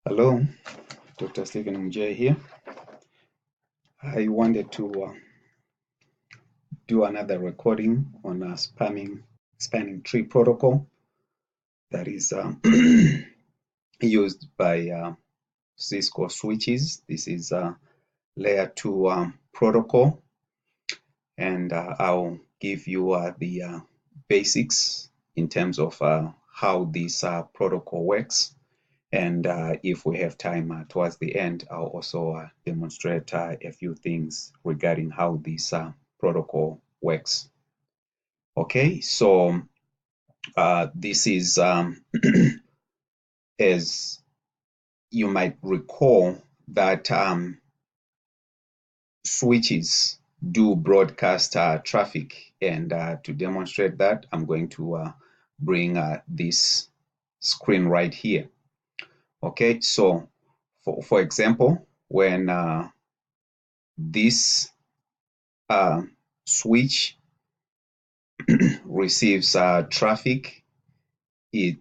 Hello, Dr. Stephen Mjay here. I wanted to do another recording on a spanning tree protocol that is used by Cisco switches. This is a layer 2 protocol, and I'll give you the basics in terms of how this protocol works. And if we have time towards the end, I'll also demonstrate a few things regarding how this protocol works. Okay, so this is, as you might recall, that switches do broadcast traffic. And to demonstrate that, I'm going to bring this screen right here. Okay, so for example, when this switch receives traffic, it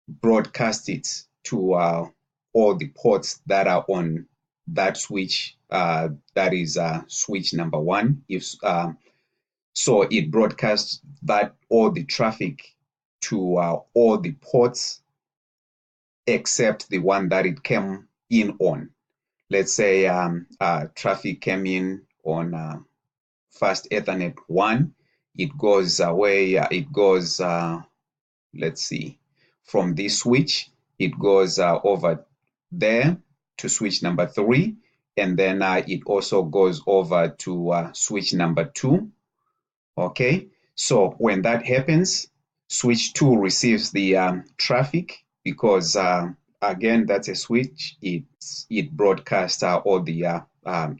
broadcasts it to all the ports that are on that switch. That is switch number 1. So it broadcasts that all the traffic to all the ports except the one that it came in on. Let's say traffic came in on fast Ethernet 1. It goes away. It goes, let's see, from this switch, it goes over there to switch number 3. And then it also goes over to switch number 2. Okay, so when that happens, switch 2 receives the traffic because again, that's a switch. It broadcasts all the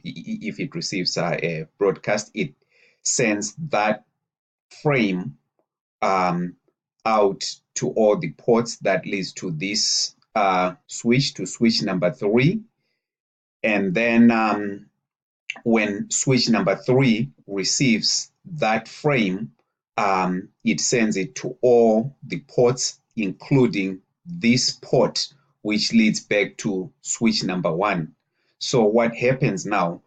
if it receives a broadcast, it sends that frame out to all the ports that leads to this switch, to switch number 3. And then when switch number 3 receives that frame, it sends it to all the ports, including this port, which leads back to switch number 1. So what happens now?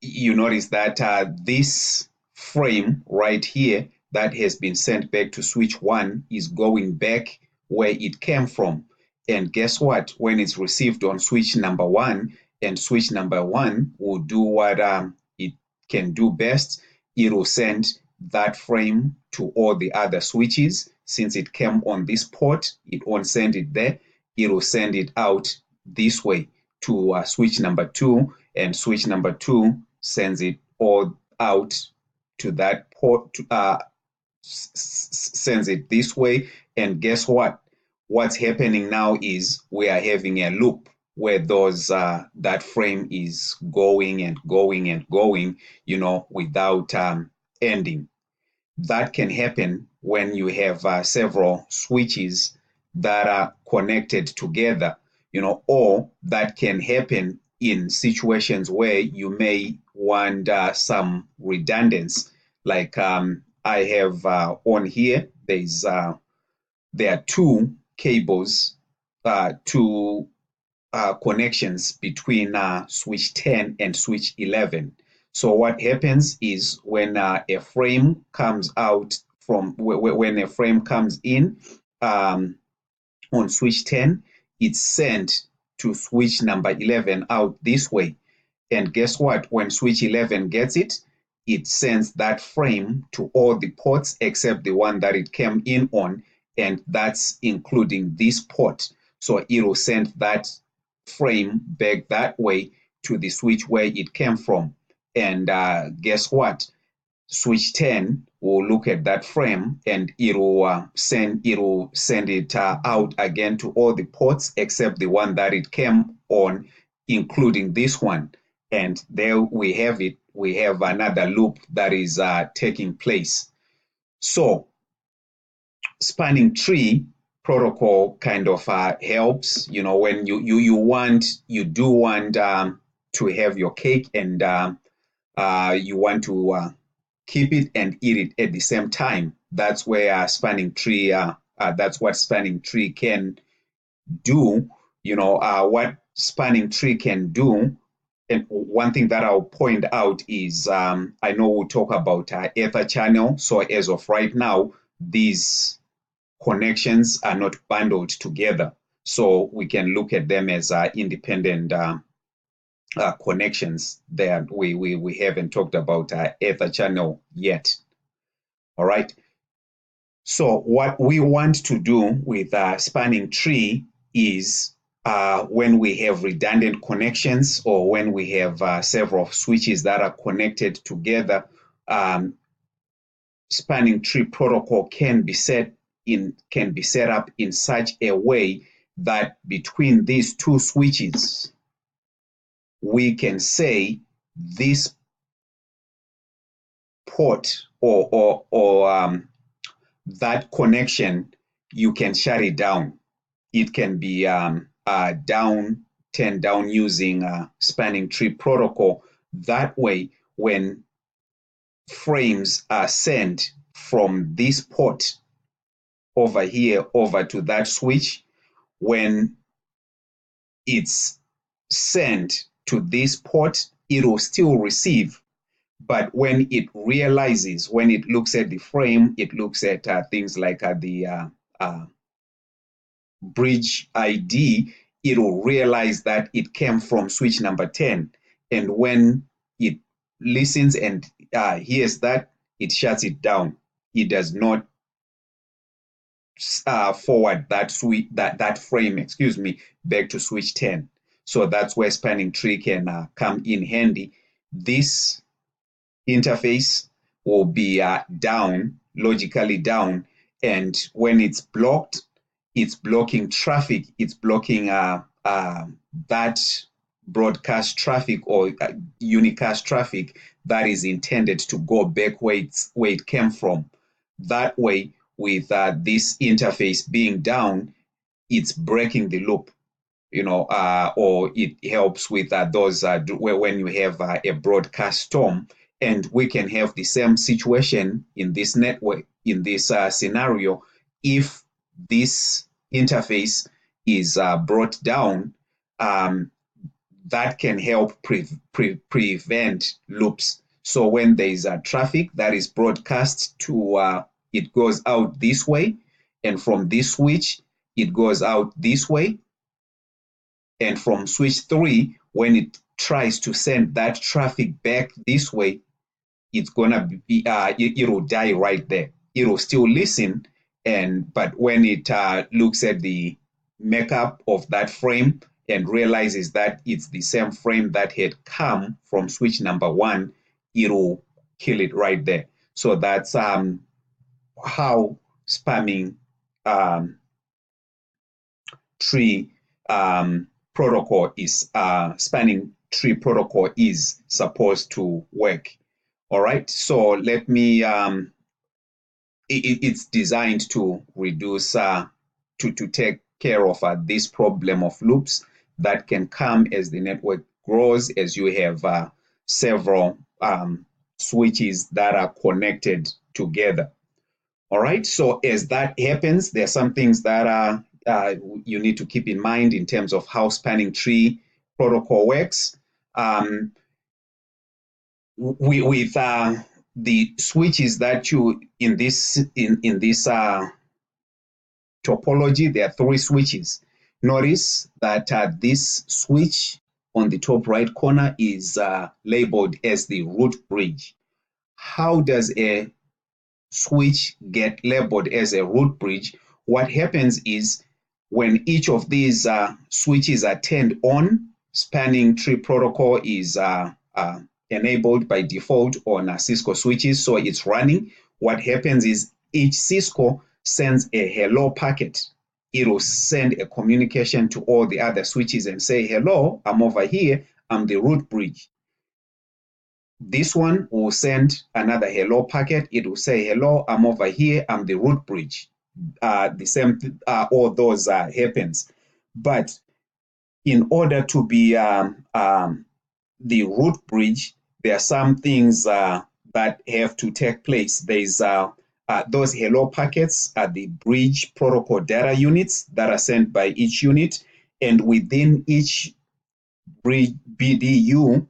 You notice that this frame right here that has been sent back to switch 1 is going back where it came from. And guess what? When it's received on switch number 1, and switch number 1 will do what it can do best, it will send that frame to all the other switches. Since it came on this port, it won't send it there. It will send it out this way to switch number 2, and switch number 2 sends it all out to that port, sends it this way. And guess what? What's happening now is we are having a loop where that frame is going and going and going, without ending. That can happen when you have several switches that are connected together, or that can happen in situations where you may want some redundancy. Like I have on here, there are 2 cables, 2 connections between switch 10 and switch 11. So what happens is when a frame comes out when a frame comes in on switch 10, it's sent to switch number 11 out this way. And guess what? When switch 11 gets it, it sends that frame to all the ports except the one that it came in on, and that's including this port. So it will send that frame back that way to the switch where it came from. And guess what? Switch 10 will look at that frame, and it will send it out again to all the ports except the one that it came on, including this one. And there we have it. We have another loop that is taking place. So spanning tree protocol kind of helps, when you do want to have your cake, and you want to keep it and eat it at the same time. That's where spanning tree That's what spanning tree can do. What spanning tree can do. And one thing that I'll point out is I know we'll talk about Ether channel. So as of right now, these connections are not bundled together. So we can look at them as independent connections. There, we haven't talked about Ether channel yet. All right. So what we want to do with spanning tree is when we have redundant connections or when we have several switches that are connected together, spanning tree protocol can be set up in such a way that between these two switches, we can say this port or that connection, you can shut it down. It can be turned down using spanning tree protocol. That way, when frames are sent from this port over here over to that switch, when it's sent to this port, it will still receive. But when it realizes, when it looks at the frame, it looks at things like the bridge ID, it will realize that it came from switch number 10. And when it listens and hears that, it shuts it down. It does not forward that frame, back to switch 10. So that's where spanning tree can come in handy. This interface will be down, logically down, and when it's blocked, it's blocking traffic. It's blocking that broadcast traffic or unicast traffic that is intended to go back where it came from. That way, with this interface being down, it's breaking the loop, or it helps with those when you have a broadcast storm. And we can have the same situation in this network, in this scenario, if this interface is brought down. That can help prevent loops. So when there is traffic that is broadcast to, it goes out this way, and from this switch, it goes out this way. And from switch 3, when it tries to send that traffic back this way, it's gonna be it will die right there. It will still listen, but when it looks at the makeup of that frame and realizes that it's the same frame that had come from switch number 1, it will kill it right there. So that's how spamming tree protocol is spanning tree protocol is supposed to work. All right, so let me, it's designed to reduce, to take care of this problem of loops that can come as the network grows, as you have several switches that are connected together. All right, so as that happens, there are some things that you need to keep in mind in terms of how spanning tree protocol works. With the switches that you in this topology, there are 3 switches. Notice that this switch on the top right corner is labeled as the root bridge. How does a switch get labeled as a root bridge? What happens is when each of these switches are turned on, spanning tree protocol is enabled by default on Cisco switches, so it's running. What happens is each Cisco sends a hello packet. It will send a communication to all the other switches and say, hello, I'm over here, I'm the root bridge. This one will send another hello packet. It will say, hello, I'm over here, I'm the root bridge. The same, all those happens. But in order to be the root bridge, there are some things that have to take place. There's those hello packets are the bridge protocol data units that are sent by each unit. And within each bridge BPDU,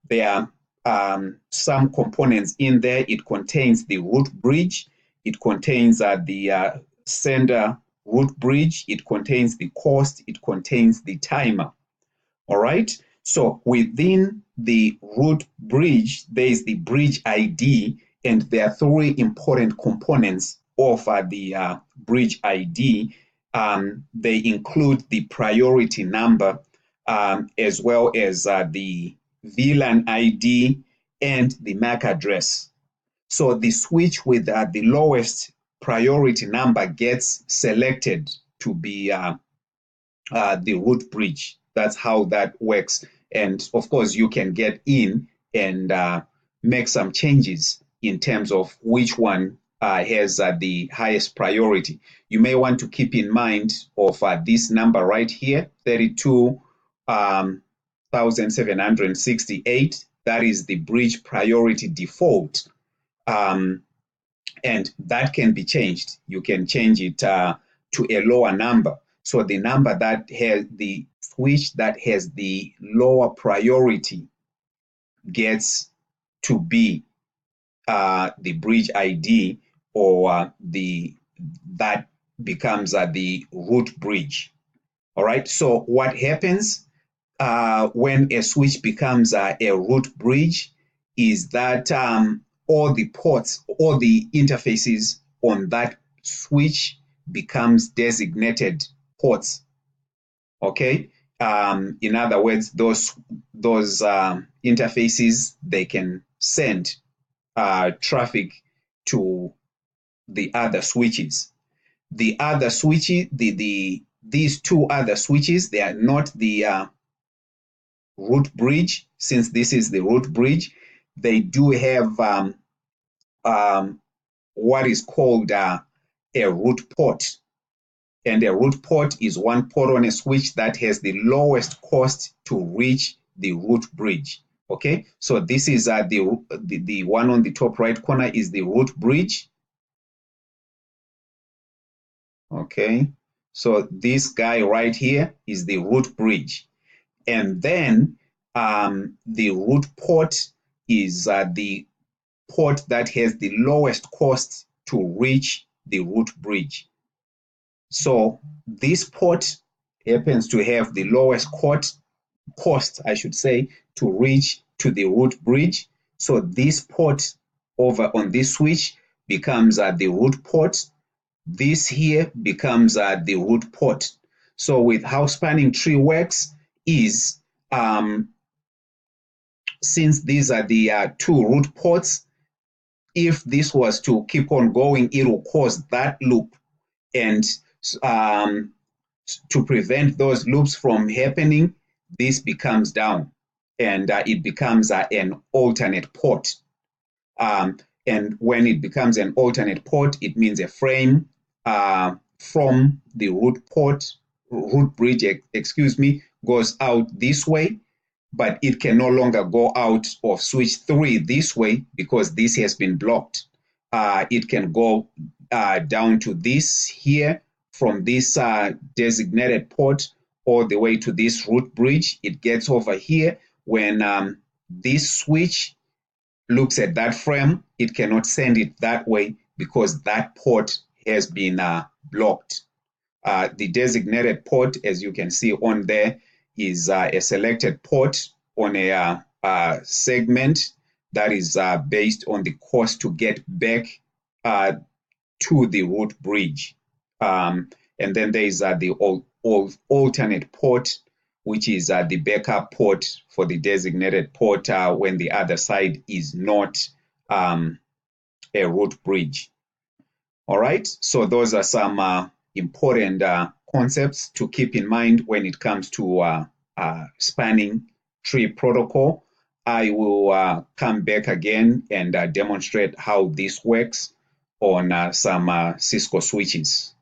there are some components in there. It contains the root bridge. It contains the sender root bridge. It contains the cost. It contains the timer. All right. So within the root bridge, there is the bridge ID, and there are three important components of the bridge ID. They include the priority number, as well as the VLAN ID and the MAC address. So the switch with the lowest priority number gets selected to be the root bridge. That's how that works. And of course, you can get in and make some changes in terms of which one has the highest priority. You may want to keep in mind of this number right here, 32,768. That is the bridge priority default. And that can be changed. You can change it to a lower number. So the number that has the switch that has the lower priority gets to be the bridge ID, or that becomes the root bridge. All right. So what happens when a switch becomes a root bridge is that all the ports, all the interfaces on that switch becomes designated ports. Okay. In other words, those interfaces, they can send traffic to the other switches. The other switches, these two other switches, they are not the root bridge. Since this is the root bridge, they do have what is called a root port. And a root port is one port on a switch that has the lowest cost to reach the root bridge. Okay, so this is the one on the top right corner is the root bridge. Okay, so this guy right here is the root bridge. And then the root port is the port that has the lowest cost to reach the root bridge. So this port happens to have the lowest cost, I should say, to reach to the root bridge. So this port over on this switch becomes the root port. This here becomes the root port. So with how spanning tree works is, since these are the two root ports, if this was to keep on going, it will cause that loop. And to prevent those loops from happening, this becomes down, and it becomes an alternate port. And when it becomes an alternate port, it means a frame from the root bridge, goes out this way, but it can no longer go out of switch 3 this way because this has been blocked. It can go down to this here, from this designated port all the way to this root bridge. It gets over here. When this switch looks at that frame, it cannot send it that way because that port has been blocked. The designated port, as you can see on there, is a selected port on a segment that is based on the cost to get back to the root bridge. And then there is the alternate port, which is the backup port for the designated port when the other side is not a root bridge. All right, so those are some important concepts to keep in mind when it comes to spanning tree protocol. I will come back again and demonstrate how this works on some Cisco switches.